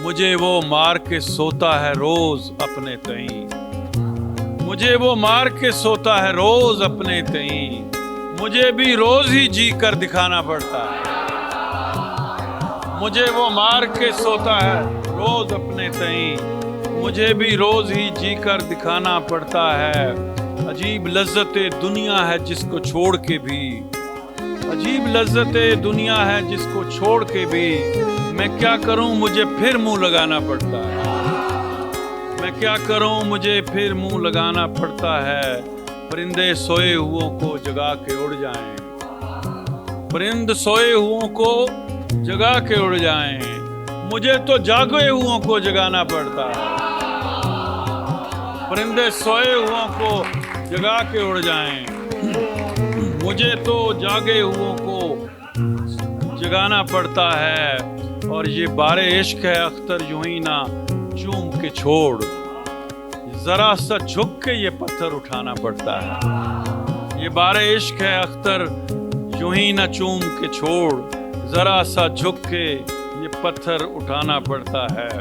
مجھے وہ مار کے سوتا ہے روز اپنے تئیں، مجھے وہ مار کے سوتا ہے روز اپنے تئیں، مجھے بھی روز ہی جی کر دکھانا پڑتا ہے، مجھے وہ مار کے سوتا ہے روز اپنے تئیں، مجھے بھی روز ہی جی کر دکھانا پڑتا ہے۔ عجیب لذت دنیا ہے جس کو چھوڑ کے بھی، عجیب لذت دنیا ہے جس کو چھوڑ کے بھی، میں کیا کروں مجھے پھر منہ لگانا پڑتا ہے، میں کیا کروں مجھے پھر منہ لگانا پڑتا ہے۔ پرندے سوئے ہوئوں کو جگا کے اڑ جائیں، پرند سوئے ہوئوں کو جگا کے اڑ جائیں، مجھے تو جاگے ہوئوں کو جگانا پڑتا ہے۔ پرندے سوئے ہوئوں کو جگا کے اڑ جائیں، مجھے تو جاگے ہوئوں کو جگانا پڑتا ہے۔ اور یہ بار عشق ہے اختر یوں ہی نہ چوم کے چھوڑ، ذرا سا جھک کے یہ پتھر اٹھانا پڑتا ہے۔ یہ بار عشق ہے اختر یوں ہی نہ چوم کے چھوڑ، ذرا سا جھک کے یہ پتھر اٹھانا پڑتا ہے۔